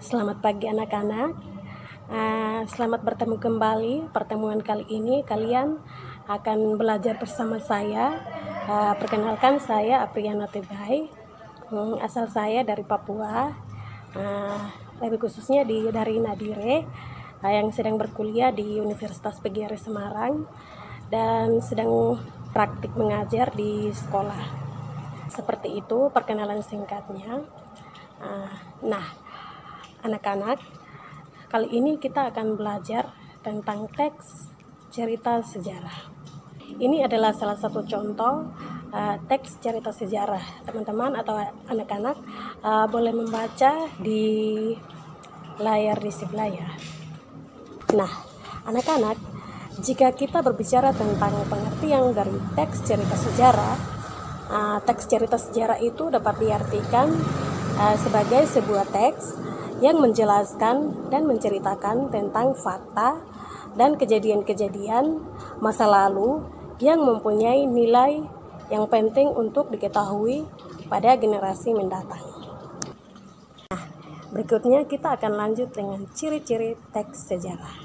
Selamat pagi anak-anak. Selamat bertemu kembali. Pertemuan kali ini kalian akan belajar bersama saya. Perkenalkan, saya Apriana Tebai. Asal saya dari Papua. Lebih khususnya dari Nadire, yang sedang berkuliah di Universitas PGRI Semarang dan sedang praktik mengajar di sekolah. Seperti itu perkenalan singkatnya. Anak-anak, kali ini kita akan belajar tentang teks cerita sejarah. Ini adalah salah satu contoh teks cerita sejarah. Teman-teman atau anak-anak boleh membaca di layar di sebelah ya. Nah, anak-anak, jika kita berbicara tentang pengertian dari teks cerita sejarah itu dapat diartikan sebagai sebuah teks yang menjelaskan dan menceritakan tentang fakta dan kejadian-kejadian masa lalu yang mempunyai nilai yang penting untuk diketahui pada generasi mendatang. Berikutnya kita akan lanjut dengan ciri-ciri teks sejarah.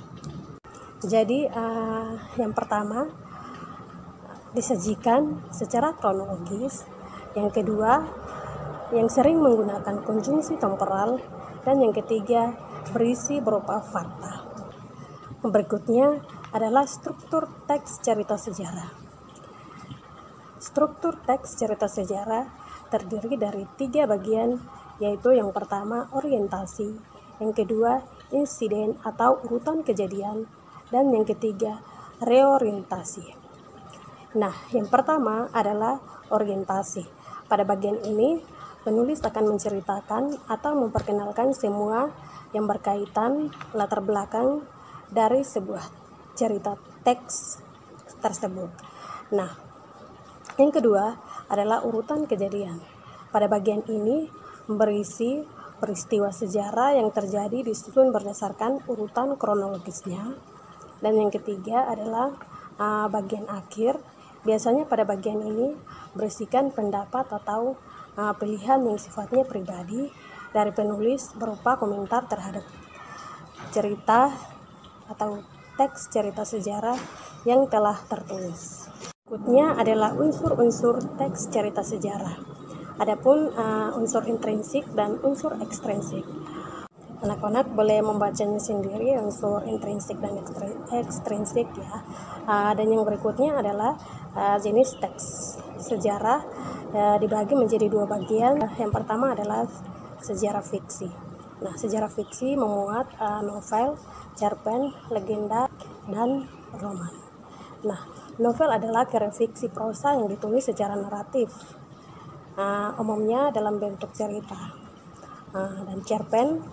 Jadi yang pertama, disajikan secara kronologis. Yang kedua, yang sering menggunakan konjungsi temporal. Dan yang ketiga, berisi berupa fakta. Berikutnya adalah struktur teks cerita sejarah. Struktur teks cerita sejarah terdiri dari 3 bagian, yaitu yang pertama orientasi, yang kedua insiden atau urutan kejadian, dan yang ketiga reorientasi. Nah, yang pertama adalah orientasi. Pada bagian ini penulis akan menceritakan atau memperkenalkan semua yang berkaitan latar belakang dari sebuah cerita teks tersebut. Nah, yang kedua adalah urutan kejadian. Pada bagian ini berisi peristiwa sejarah yang terjadi disusun berdasarkan urutan kronologisnya. Dan yang ketiga adalah bagian akhir. Biasanya pada bagian ini berisikan pendapat atau pilihan yang sifatnya pribadi dari penulis berupa komentar terhadap cerita atau teks cerita sejarah yang telah tertulis. Berikutnya adalah unsur-unsur teks cerita sejarah. Adapun unsur intrinsik dan unsur ekstrinsik. Anak-anak boleh membacanya sendiri, unsur intrinsik dan ekstrinsik ya. Dan yang berikutnya adalah jenis teks sejarah dibagi menjadi 2 bagian. Yang pertama adalah sejarah fiksi. Nah, sejarah fiksi memuat novel, cerpen, legenda, dan roman. Nah, novel adalah karya fiksi prosa yang ditulis secara naratif, umumnya dalam bentuk cerita. Dan cerpen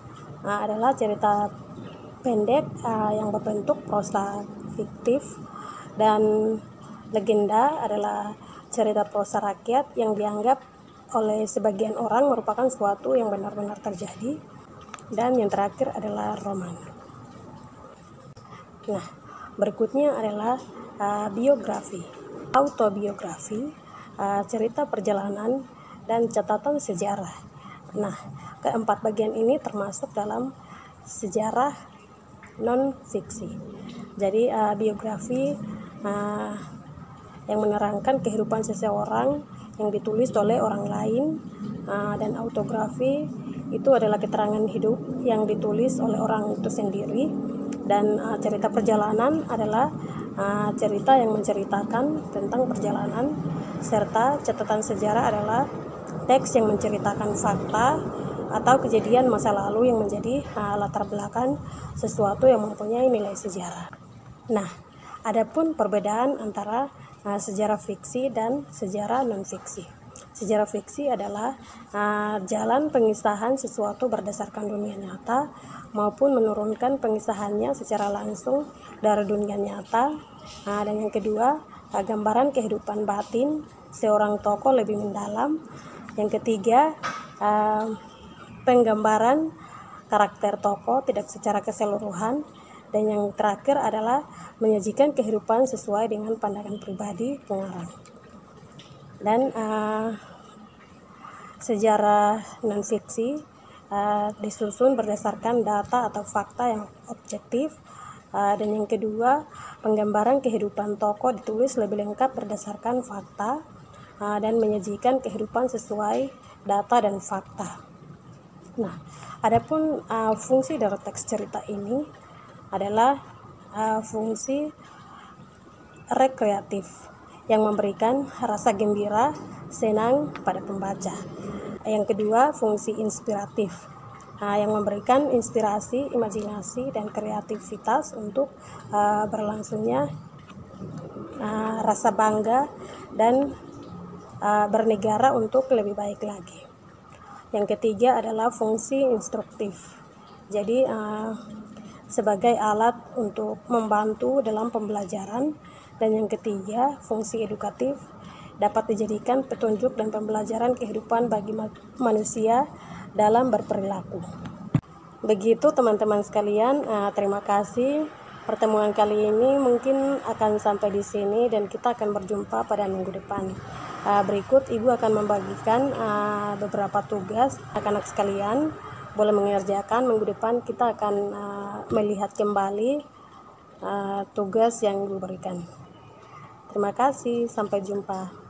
adalah cerita pendek yang berbentuk prosa fiktif, dan legenda adalah cerita prosa rakyat yang dianggap oleh sebagian orang merupakan suatu yang benar-benar terjadi. Dan yang terakhir adalah roman. Nah, berikutnya adalah biografi, autobiografi, cerita perjalanan, dan catatan sejarah. Nah, keempat bagian ini termasuk dalam sejarah non-fiksi. Jadi biografi yang menerangkan kehidupan seseorang yang ditulis oleh orang lain, dan autografi itu adalah keterangan hidup yang ditulis oleh orang itu sendiri, dan cerita perjalanan adalah cerita yang menceritakan tentang perjalanan, serta catatan sejarah adalah teks yang menceritakan fakta atau kejadian masa lalu yang menjadi latar belakang sesuatu yang mempunyai nilai sejarah. Nah, adapun perbedaan antara sejarah fiksi dan sejarah non-fiksi. Sejarah fiksi adalah jalan pengisahan sesuatu berdasarkan dunia nyata maupun menurunkan pengisahannya secara langsung dari dunia nyata. Dan yang kedua, gambaran kehidupan batin seorang tokoh lebih mendalam. Yang ketiga, penggambaran karakter tokoh tidak secara keseluruhan. Dan yang terakhir adalah menyajikan kehidupan sesuai dengan pandangan pribadi pengarang. Dan sejarah non-fiksi disusun berdasarkan data atau fakta yang objektif. Dan yang kedua, penggambaran kehidupan tokoh ditulis lebih lengkap berdasarkan fakta dan menyajikan kehidupan sesuai data dan fakta. Nah, adapun fungsi dari teks cerita ini adalah fungsi rekreatif yang memberikan rasa gembira, senang pada pembaca. Yang kedua, fungsi inspiratif yang memberikan inspirasi, imajinasi, dan kreativitas untuk berlangsungnya rasa bangga dan bernegara untuk lebih baik lagi. Yang ketiga adalah fungsi instruktif. Jadi sebagai alat untuk membantu dalam pembelajaran. Dan yang ketiga, fungsi edukatif dapat dijadikan petunjuk dan pembelajaran kehidupan bagi manusia dalam berperilaku. Begitu teman-teman sekalian, terima kasih. Pertemuan kali ini mungkin akan sampai di sini dan kita akan berjumpa pada minggu depan. Berikut Ibu akan membagikan beberapa tugas anak-anak sekalian boleh mengerjakan. Minggu depan kita akan melihat kembali tugas yang Ibu berikan. Terima kasih, sampai jumpa.